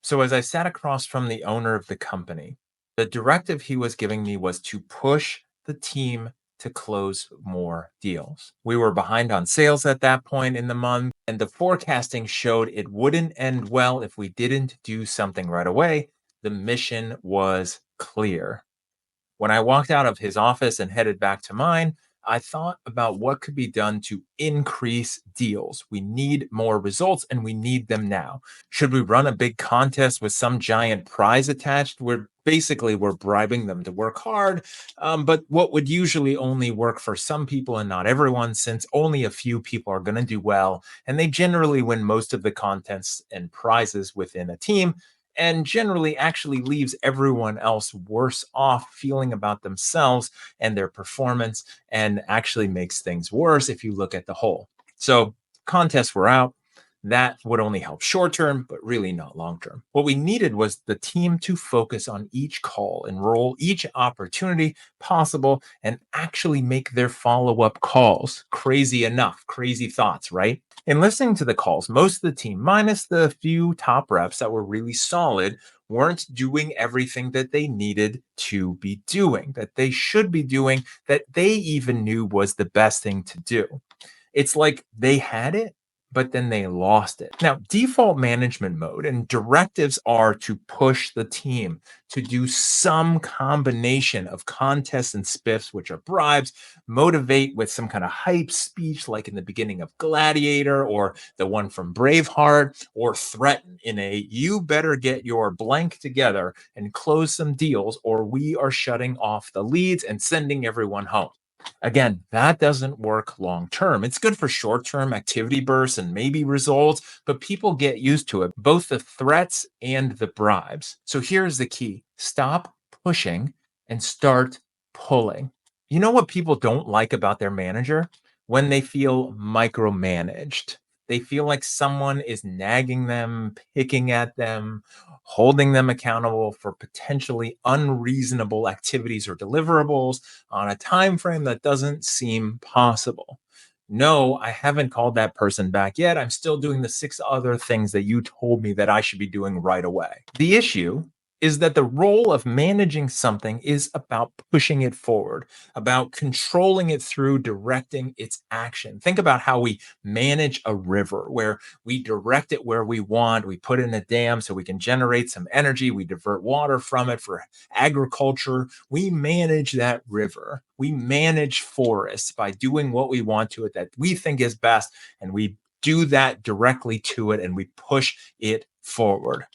So as I sat across from the owner of the company, the directive he was giving me was to push the team to close more deals. We were behind on sales at that point in the month, and the forecasting showed it wouldn't end well if we didn't do something right away. The mission was clear. When I walked out of his office and headed back to mine, I thought about what could be done to increase deals. We need more results and we need them now. Should we run a big contest with some giant prize attached? We're bribing them to work hard, but what would usually only work for some people and not everyone, since only a few people are going to do well, and they generally win most of the contests and prizes within a team, and generally actually leaves everyone else worse off feeling about themselves and their performance, and actually makes things worse if you look at the whole. So contests were out. That would only help short term, but really not long term. What we needed was the team to focus on each call, enroll each opportunity possible, and actually make their follow up calls. Crazy enough, crazy thoughts, right? In listening to the calls, most of the team, minus the few top reps that were really solid, weren't doing everything that they needed to be doing, that they should be doing, that they even knew was the best thing to do. It's like they had it, but then they lost it. Now, default management mode and directives are to push the team to do some combination of contests and spiffs, which are bribes, motivate with some kind of hype speech, like in the beginning of Gladiator or the one from Braveheart, or threaten in a you better get your blank together and close some deals, or we are shutting off the leads and sending everyone home. Again, that doesn't work long term. It's good for short term activity bursts and maybe results, but people get used to it, both the threats and the bribes. So here's the key: stop pushing and start pulling. You know what people don't like about their manager? When they feel micromanaged. They feel like someone is nagging them, picking at them, holding them accountable for potentially unreasonable activities or deliverables on a time frame that doesn't seem possible. No, I haven't called that person back yet. I'm still doing the six other things that you told me that I should be doing right away. The issue is that the role of managing something is about pushing it forward, about controlling it through directing its action. Think about how we manage a river, where we direct it where we want. We put in a dam so we can generate some energy. We divert water from it for agriculture. We manage that river. We manage forests by doing what we want to it that we think is best. And we do that directly to it and we push it forward.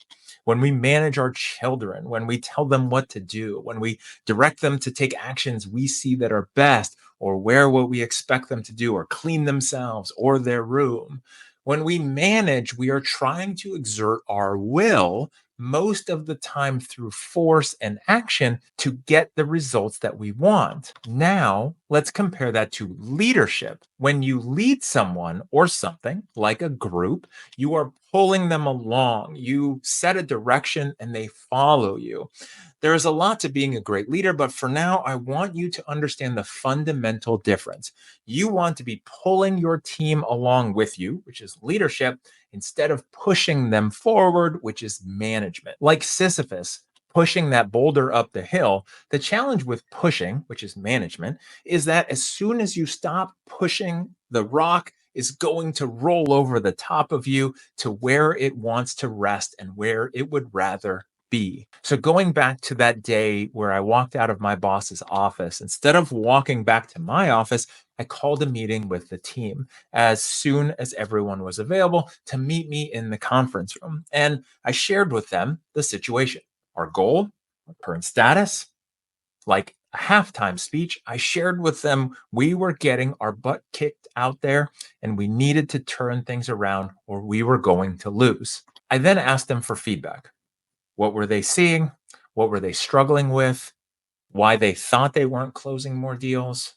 When we manage our children, when we tell them what to do, when we direct them to take actions we see that are best, or wear what we expect them to do, or clean themselves or their room. When we manage, we are trying to exert our will most of the time through force and action to get the results that we want. Now, let's compare that to leadership. When you lead someone or something, like a group, you are pulling them along. You set a direction and they follow you. There is a lot to being a great leader, but for now, I want you to understand the fundamental difference. You want to be pulling your team along with you, which is leadership, instead of pushing them forward, which is management. Like Sisyphus pushing that boulder up the hill, the challenge with pushing, which is management, is that as soon as you stop pushing, the rock is going to roll over the top of you to where it wants to rest and where it would rather be. So going back to that day where I walked out of my boss's office, instead of walking back to my office, I called a meeting with the team as soon as everyone was available to meet me in the conference room. And I shared with them the situation, our goal, our current status. Like a halftime speech, I shared with them we were getting our butt kicked out there and we needed to turn things around or we were going to lose. I then asked them for feedback. What were they seeing? What were they struggling with? Why they thought they weren't closing more deals?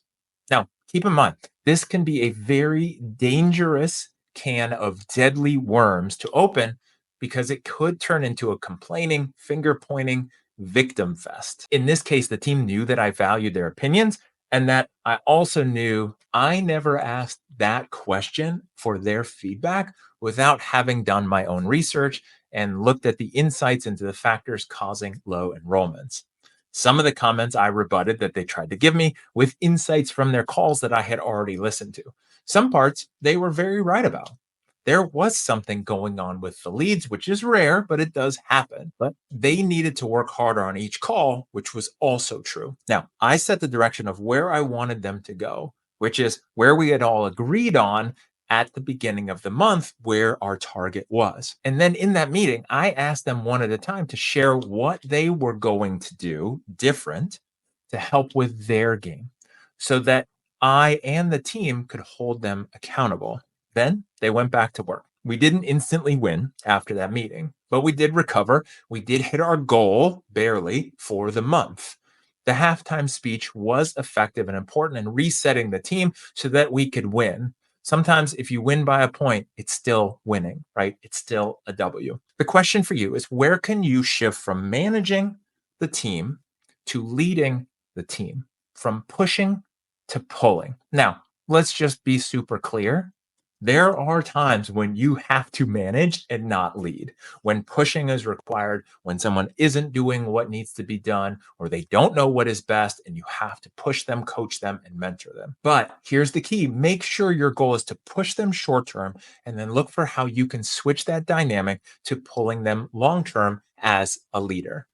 Now, keep in mind, this can be a very dangerous can of deadly worms to open because it could turn into a complaining, finger pointing victim fest. In this case, the team knew that I valued their opinions and that I also knew I never asked that question for their feedback without having done my own research and looked at the insights into the factors causing low enrollments. Some of the comments I rebutted that they tried to give me with insights from their calls that I had already listened to. Some parts they were very right about. There was something going on with the leads, which is rare, but it does happen. But they needed to work harder on each call, which was also true. Now, I set the direction of where I wanted them to go, which is where we had all agreed on at the beginning of the month where our target was. And then in that meeting, I asked them one at a time to share what they were going to do different to help with their game so that I and the team could hold them accountable. Then they went back to work. We didn't instantly win after that meeting, but we did recover. We did hit our goal barely for the month. The halftime speech was effective and important in resetting the team so that we could win. Sometimes if you win by a point, it's still winning, right? It's still a W. The question for you is where can you shift from managing the team to leading the team, from pushing to pulling? Now, let's just be super clear. There are times when you have to manage and not lead, when pushing is required, when someone isn't doing what needs to be done, or they don't know what is best, and you have to push them, coach them, and mentor them. But here's the key: make sure your goal is to push them short term, and then look for how you can switch that dynamic to pulling them long term as a leader.